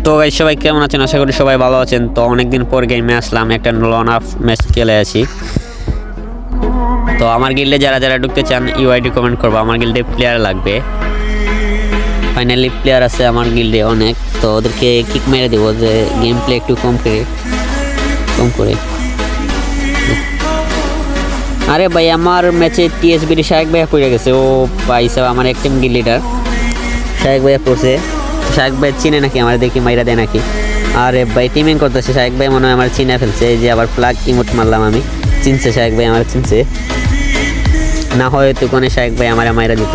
তো গাইস সবাই কেমন আছেন? আশা করি সবাই ভালো আছেন। তো অনেকদিন পর গেমে আসলাম, একটা লন অফ ম্যাচ খেলে আছি। তো আমার গিল্ডে যারা যারা ঢুকতে চান ইউআইডি কমেন্ট করবো, আমার গিল্ডে প্লেয়ার লাগবে। ফাইনালি প্লেয়ার আছে আমার গিল্ডে অনেক, তো ওদেরকে কিক মেরে দেবো যে গেম প্লে একটু কম করে। আরে ভাই আমার ম্যাচে টিএসবির শাহেক ভাইয়া পড়ে গেছে। ও ভাই সাহেব আমার এক টিম গিল্ড লিডার শাহেক ভাইয়া পড়ছে। শাহেক ভাই চিনে নাকি আমার, দেখি মাইরা দেয় নাকি। আরে ভাই টিমিং করতেছে শাহেক ভাই, মনে হয় আমার চিনে ফেলছে। এই যে আবার ফ্ল্যাগ ইমোট মারলাম আমি, চিনছে শাহেক ভাই আমার, চিনছে না হয়তো কোনে শাহেক ভাই আমার মাইরা দিত।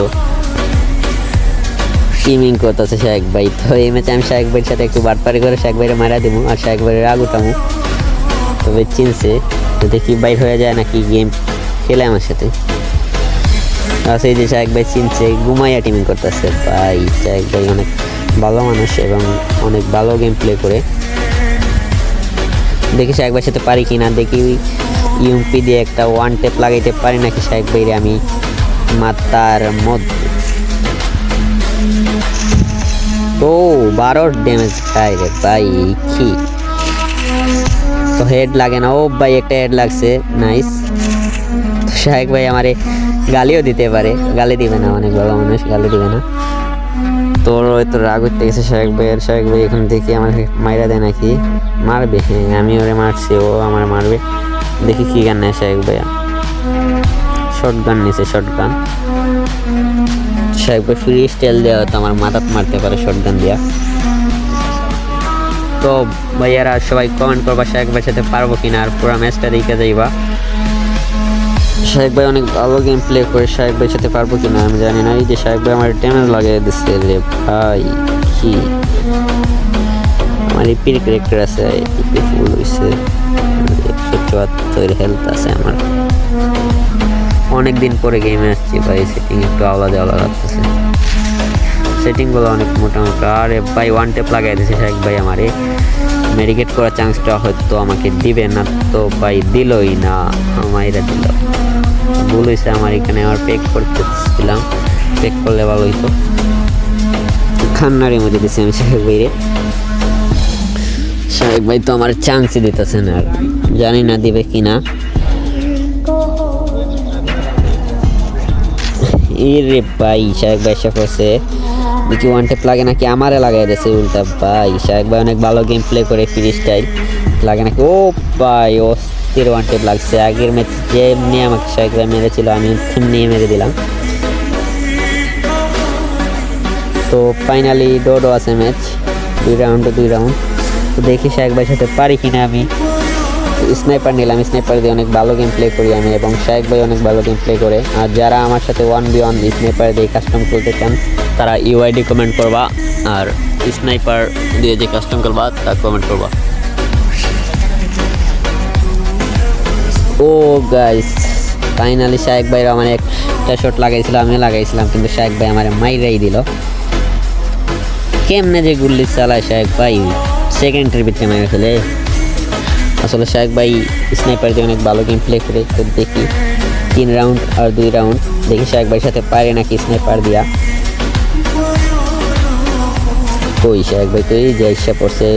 টিমিং করতেছে শাহেক ভাই। তো এই ম্যাচে আমি শাহেক ভাইয়ের সাথে একটু বাটপারি করে শাহেক ভাইয়ের মারা দেবো আর শাহেক ভাইয়ের রাগ উঠামো। তবে চিনছে, তো দেখি বাইর হয়ে যায় নাকি গেম খেলে আমার সাথে। সেই যে শাহেক ভাই চিনছে, ঘুমাইয়া টিমিং করতেছে। ভাই শাহেক ভাই অনেক ভালো মানুষ এবং অনেক ভালো গেম প্লে করে। দেখি শাহেক ভাইয়ের সাথে পারি কিনা, দেখি ইউএমপি দিয়ে একটা ওয়ান টেপ লাগাইতে পারি নাকি শাহেক ভাইরে আমি মাথার মধ্যে। ও 12 ড্যামেজ খাই রে ভাই, কি তো হেড লাগে না। ও ভাই একটা হেড লাগছে, নাইস। তো শাহেক ভাই আমারে গালিও দিতে পারে, গালি দিবে না, অনেক ভালো মানুষ, গালি দিবে না। তোর হয়তো রাগ উঠতে গেছে শাহেক ভাইয়ের। শাহেক ভাই এখন দেখি আমার মাইরা দেয় নাকি, মারবে। হ্যাঁ আমি ওরে মারছি, ও আমার মারবে। দেখি কি গান নেয় শাহেক ভাইয়া। শর্ট গান নিছে, শর্ট গান। শাহেক ভাই ফ্রি স্টাইল দেওয়া তো আমার মাথাত মারতে পারে শর্ট গান দিয়া। তো ভাইয়ারা সবাই কমেন্ট করবা শাহেক ভাইয়ের সাথে পারবো কিনা, আর পুরো ম্যাচটা দেখে যাইবা। শাহেক ভাই অনেক ভালো গেম প্লে করে, শাহেক ভাইয়ের সাথে পারবো কিনা আমি জানি না। এই যে শাহেক ভাই আমার ড্যামেজ লাগিয়ে দিচ্ছে রে ভাই, কি আমার ইপির ক্যারেক্টার আছে, ইপি ফুল হয়েছে, 174 হেলথ আছে আমার। অনেকদিন পরে গেমে আসছি ভাই, সেটিং একটু আলাদা লাগতেছে, সেটিংগুলো অনেক মোটামুটি। আরে ভাই ওয়ান টেপ লাগাই দিয়েছে শাহেক ভাই আমারে, মেডিকেট করার চান্সটা হয়তো আমাকে দিবে না। তো ভাই দিলই না, আমাইরা দিল। ভুল হয়েছে আমার, এখানে আমার পেক করতেছিলাম, পেক করলে ভালো হইতো। খান্নারের মধ্যে দিচ্ছি আমি শাহেক ভাইরে। শাহেক ভাই তো আমার চান্সই দিতেছে না, আর জানি না দিবে কিনা। রে ভাই শাহেক ভাই এসে পড়ছে, দেখি ওয়ান টেপ লাগে নাকি আমারে লাগাই দিয়েছে উল্টা। ভাই শাহেক ভাই অনেক ভালো গেম প্লে করে, ফ্রি স্টাইল লাগে নাকি। ও ভাই অস্থির ওয়ান টেপ লাগছে। আগের ম্যাচ যেমনি আমাকে শাহেক ভাই মেরেছিল আমি তেমনি মেরে দিলাম। তো ফাইনালি ডো আছে ম্যাচ, 2 রাউন্ড। তো দেখি শাহেক ভাইয়ের সাথে পারি কিনা আমি। স্নাইপার নিলাম, স্নাইপার দিয়ে অনেক ভালো গেম প্লে করি আমি, এবং শাহেক ভাই অনেক ভালো গেম প্লে করে। আর যারা আমার সাথে 1v1 স্নাইপার দিয়ে কাস্টম করতে চান তারা ইউআইডি কমেন্ট করবা, আর স্নাইপার দিয়ে যে কাস্টম করবা তা কমেন্ট করবা। ও গাইস ফাইনালি শাহেক ভাই আমার একটা শট লাগাইছিল, আমি লাগাইছিলাম, কিন্তু শাহেক ভাই আমার মাইরাই দিল। কেমনে যে গুল্লি চালায় শাহেক ভাই, সেকেন্ডের ভিতরে মেরে ফেলে। আসলে শাহেক ভাই স্নাইপার দিয়ে অনেক ভালো গেম প্লে করে। তো দেখি 3 রাউন্ড আর 2 রাউন্ড, দেখি শাহেক ভাইয়ের সাথে পারে নাকি স্নাইপার দিয়া। কই শাহেক ভাই কই যে এসে পড়ছে।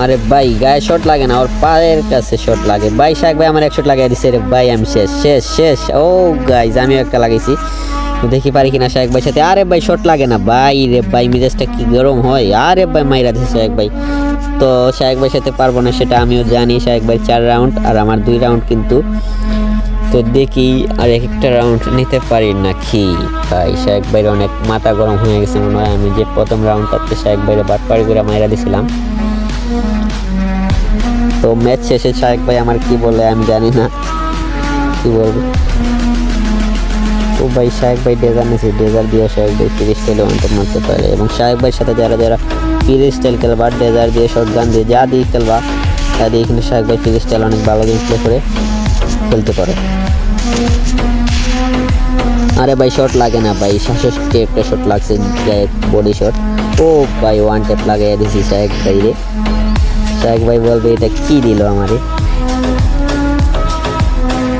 আরে ভাই গায়ে শট লাগে না, ওর পায়ের কাছে শট লাগে। ভাই শাহেক ভাই আমার এক শট লাগাই দিছে রে ভাই, আমি শেষ। ও গাইজ আমিও একটা লাগাইছি, দেখি পারি কিনা শাহেক ভাইয়ের সাথে। আরে ভাই শট লাগে না ভাই রে ভাই, মিজাজটা কি গরম হয়। আরে ভাই মাইরা দিছে শাহেক ভাই। তো শাহেক ভাইয়ের সাথে পারবো না সেটা আমিও জানি। শাহেক ভাই 4 রাউন্ড আর আমার 2 রাউন্ড কিন্তু। তো দেখি আর একটা রাউন্ড নিতে পারি নাকি। ভাই শাহেক ভাইয়ের অনেক মাথা গরম হয়ে গেছে মনে হয়। আমি যে প্রথম রাউন্ডটাতে শাহেক ভাইয়ের বাটপাড়ি করে মাইরা দিছিলাম। তো ম্যাচ শেষে শাহেক ভাই আমার কি বলে আমি জানি না, কি বলবো। ও ভাই শাহেক ভাই ডেজার নিয়েছে, ডেজার দিয়ে শাহেক ভাই ফ্রি স্টাইলে ওয়ান টেপ মারতে পারে। এবং শাহেক ভাইয়ের সাথে যারা যারা ফ্রি স্টাইল খেলবা, ডেজার দিয়ে শর্ট গান দিয়ে যা দিয়ে খেলবা তা দিয়ে কিন্তু শাহেক ভাই ফ্রি স্টাইল অনেক ভালো গেম প্লে করে খেলতে পারে। আরে ভাই শট লাগে না ভাই, 66 একটা শট লাগছে, বডি শট। ও ভাই ওয়ান টেপ লাগাইয়া দিছি শাহেক ভাই রে। শাহেক ভাই বলবে এটা কি দিল আমারে।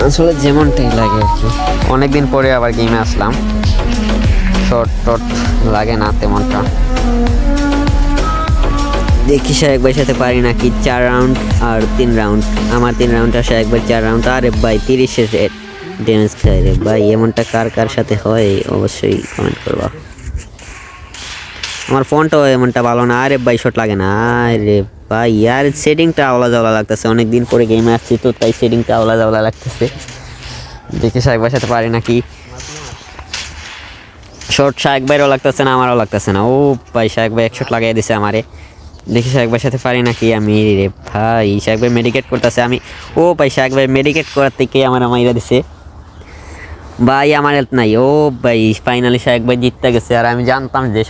আসলে যেমনটাই লাগে আর কি। অনেকদিন পরে আবার গেমে আসলাম, শর্ট লাগে না তেমনটা। দেখি শাহেক ভাইয়ের সাথে পারি নাকি 4 রাউন্ড আর 3 রাউন্ড, আমার 3 রাউন্ড আর শাহেক ভাই 4 রাউন্ড। আরে ভাই 30-এর ড্যামেজ খাই রে ভাই, এমনটা কার কার সাথে হয় অবশ্যই কমেন্ট করবা। আমার ফোনটাও এমনটা ভালো না। আরে ভাই শট লাগে না। আরে ভাই ইয়ার সেটিংটা আওলা জাওলা লাগতেছে, অনেকদিন পরে গেমে আসছি তো তাই সেটিংটা আওলা জাওলা লাগতেছে। দেখি শাহেক ভাইয়ের সাথে পারি নাকি। শট শাহেক ভাইয়েরও লাগতেছে না, আমারও লাগতেছে না। ও ভাই শাহেক ভাই 1 শট লাগাই দিছে আমারে। দেখি শাহেক ভাইয়ের সাথে পারি নাকি আমি। রে ভাই শাহেক ভাই মেডিকেট করতেছে, আমি ও ভাই শাহেক ভাই মেডিকেট করার থেকে আমার মাইরা দিছে ভাই, আমার হেল্প নাই। ও ভাই ফাইনালি শাহেক ভাই জিততে গেছে, আর আমি জানতাম যে